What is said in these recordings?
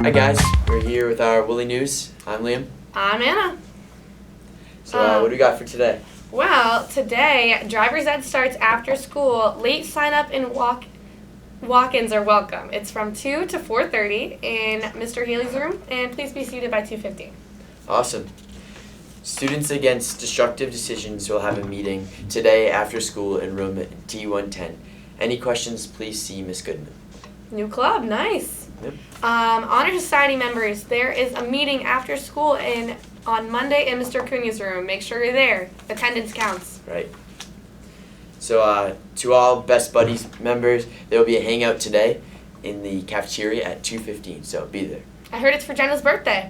Hi guys, we're here with our Woolie News. I'm Liam. I'm Anna. So what do we got for today? Well, today, driver's ed starts after school. Late sign-up and walk-ins are welcome. It's from 2 to 4:30 in Mr. Healy's room, and please be seated by 2:15. Awesome. Students Against Destructive Decisions will have a meeting today after school in room D110. Any questions, please see Miss Goodman. New club, nice. Yep. Honor Society members, there is a meeting after school on Monday in Mr. Cunha's room. Make sure you're there. Attendance counts. Right. So to all Best Buddies members, there will be a hangout today in the cafeteria at 2:15, so be there. I heard it's for Jenna's birthday.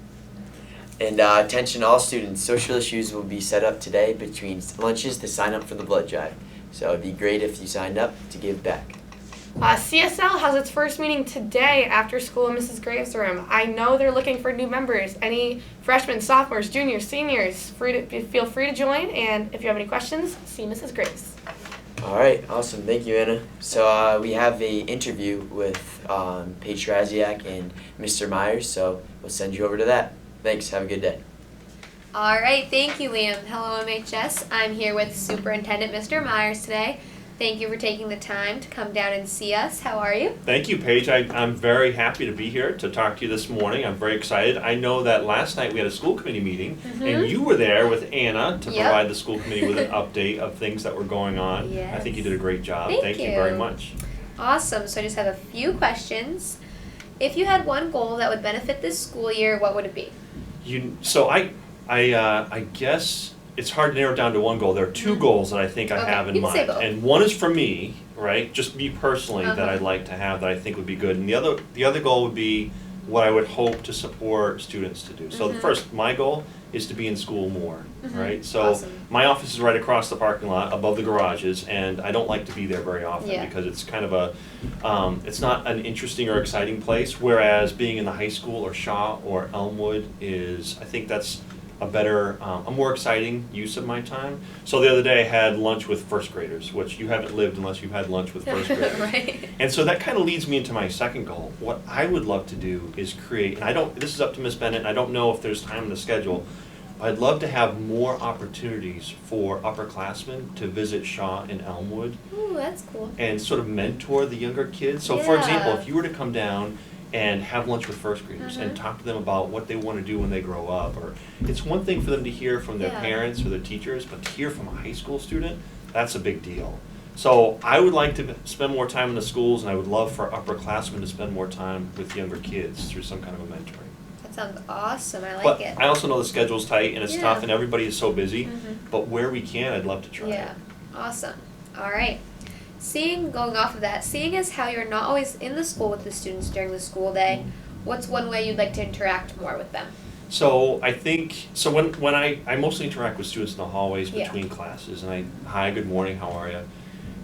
And attention all students, social issues will be set up today between lunches to sign up for the blood drive. So it'd be great if you signed up to give back. CSL has its first meeting today after school in Mrs. Graves' room. I know they're looking for new members. Any freshmen, sophomores, juniors, seniors, feel free to join. And if you have any questions, see Mrs. Graves. All right, awesome. Thank you, Anna. So we have a interview with Paige Raziak and Mr. Myers, so we'll send you over to that. Thanks. Have a good day. All right, thank you, Liam. Hello, MHS. I'm here with Superintendent Mr. Myers today. Thank you for taking the time to come down and see us. How are you? Thank you, Paige. I'm very happy to be here to talk to you this morning. I'm very excited. I know that last night we had a school committee meeting, and you were there with Anna to provide the school committee with an update of things that were going on. Yes. I think you did a great job. Thank you you very much. Awesome. So I just have a few questions. If you had one goal that would benefit this school year, what would it be? I guess it's hard to narrow it down to one goal. There are two goals that I think I have in you can say mind, both. and one is for me, right? Just me personally that I'd like to have that I think would be good, and the other goal would be what I would hope to support students to do. So first, my goal is to be in school more, right? So Awesome. my office is right across the parking lot, above the garages, and I don't like to be there very often because it's kind of it's not an interesting or exciting place. Whereas being in the high school or Shaw or Elmwood is, I think that's a better, a more exciting use of my time. So the other day I had lunch with first graders, which you haven't lived unless you've had lunch with first graders. Right. And so that kind of leads me into my second goal. What I would love to do is create, and this is up to Miss Bennett, and I don't know if there's time in the schedule, but I'd love to have more opportunities for upperclassmen to visit Shaw and Elmwood Ooh, that's cool. and sort of mentor the younger kids. So for example, Yeah. if you were to come down and have lunch with first graders and talk to them about what they want to do when they grow up, or it's one thing for them to hear from their parents or their teachers, but to hear from a high school student, that's a big deal. So I would like to spend more time in the schools, and I would love for upperclassmen to spend more time with younger kids through some kind of a mentoring. That sounds awesome. I like But it. I also know the schedule's tight and it's tough and everybody is so busy, Mm-hmm. but where we can, I'd love to try Yeah. it. Awesome. All right. Going off of that, seeing as how you're not always in the school with the students during the school day, what's one way you'd like to interact more with them? So I think, when I mostly interact with students in the hallways Yeah. between classes, and hi, good morning, how are you?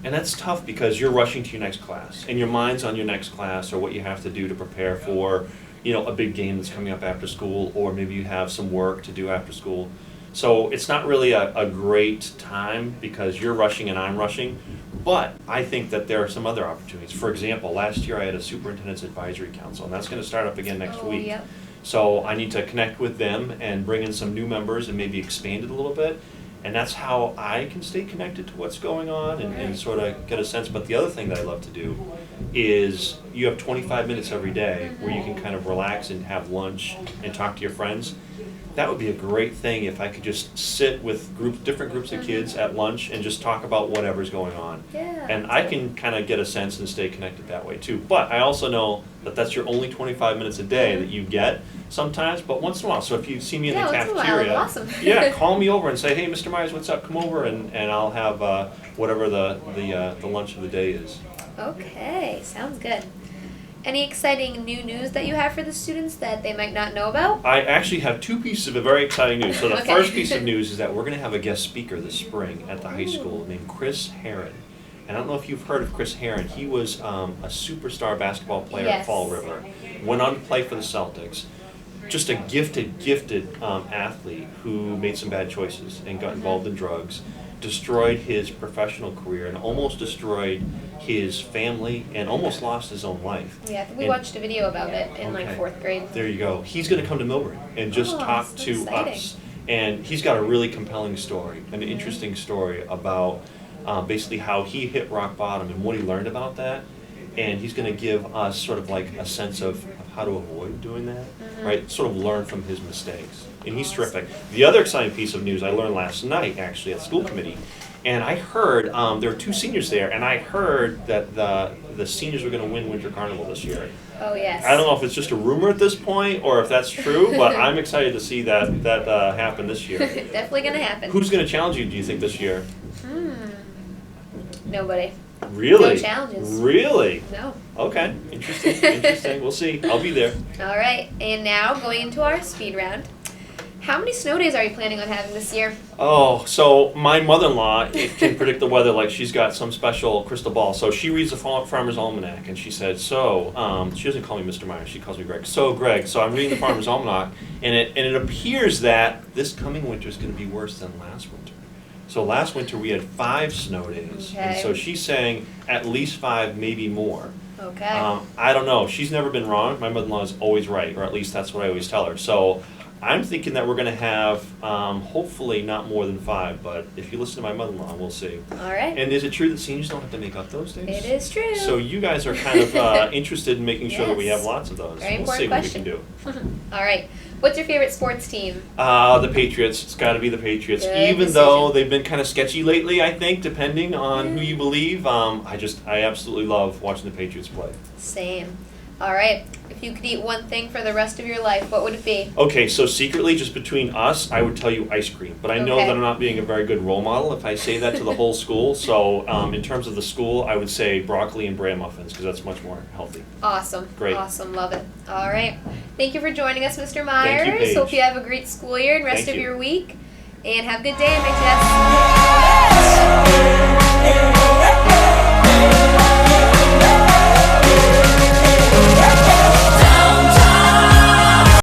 And that's tough because you're rushing to your next class, and your mind's on your next class or what you have to do to prepare for, a big game that's coming up after school, or maybe you have some work to do after school. So it's not really a great time because you're rushing and I'm rushing, but I think that there are some other opportunities. For example, last year I had a superintendent's advisory council, and that's going to start up again next week. Yep. So I need to connect with them and bring in some new members and maybe expand it a little bit. And that's how I can stay connected to what's going on and sort of get a sense. But the other thing that I love to do is you have 25 minutes every day where you can kind of relax and have lunch and talk to your friends. That would be a great thing if I could just sit with different groups of kids at lunch and just talk about whatever's going on. Yeah. And I can kind of get a sense and stay connected that way too. But I also know that that's your only 25 minutes a day that you get sometimes, but once in a while. So if you see me in the once in a while, cafeteria, awesome. call me over and say, hey, Mr. Myers, what's up? Come over and I'll have whatever the lunch of the day is. Okay, sounds good. Any exciting new news that you have for the students that they might not know about? I actually have two pieces of very exciting news. So the Okay. first piece of news is that we're going to have a guest speaker this spring at the high school named Chris Herron. And I don't know if you've heard of Chris Herron. He was a superstar basketball player at Yes. Fall River. Went on to play for the Celtics. just a gifted athlete who made some bad choices and got involved in drugs, destroyed his professional career, and almost destroyed his family, and almost lost his own life. Yeah, I think we And- watched a video about it in like Okay. 4th grade. There you go. He's going to come to Millbury and just Oh, talk so to exciting. us. And he's got a really compelling story, an interesting story about basically how he hit rock bottom and what he learned about that. And he's going to give us sort of like a sense of how to avoid doing that, right? Sort of learn from his mistakes. And he's terrific. The other exciting piece of news I learned last night, actually, at school committee, and I heard there were 2 seniors there, and I heard that the seniors were going to win Winter Carnival this year. Oh, yes. I don't know if it's just a rumor at this point or if that's true, but I'm excited to see that happen this year. Definitely going to happen. Who's going to challenge you, do you think, this year? Nobody. Really? No challenges. Really? No. Okay. Interesting. We'll see. I'll be there. All right, and now going into our speed round. How many snow days are you planning on having this year? Oh, so my mother-in-law can predict the weather like she's got some special crystal ball. So she reads the Farmer's Almanac, and she said, she doesn't call me Mr. Myers, she calls me Greg. So Greg, I'm reading the Farmer's Almanac, and it appears that this coming winter is going to be worse than last winter. So last winter we had 5 snow days, and Okay. so she's saying at least 5, maybe more. Okay. I don't know. She's never been wrong. My mother-in-law is always right, or at least that's what I always tell her. So I'm thinking that we're going to have, hopefully not more than 5, but if you listen to my mother-in-law, we'll see. All right. And is it true that seniors don't have to make up those days? It is true. So you guys are kind of interested in making sure that we Yes. have lots of those. Very We'll see important what we can question. do. All right. What's your favorite sports team? The Patriots. It's got to be the Patriots. Good Even though decision. they've been kind of sketchy lately, I think, depending on who you believe. I absolutely love watching the Patriots play. Same. All right. If you could eat one thing for the rest of your life, what would it be? Okay, so secretly, just between us, I would tell you ice cream. But I know Okay. that I'm not being a very good role model if I say that to the whole school. So in terms of the school, I would say broccoli and bran muffins because that's much more healthy. Awesome. Great. Awesome. Love it. All right. Thank you for joining us, Mr. Myers. Thank you, Paige. Hope you have a great school year and rest Thank of you. your week. And have a good day, MHS.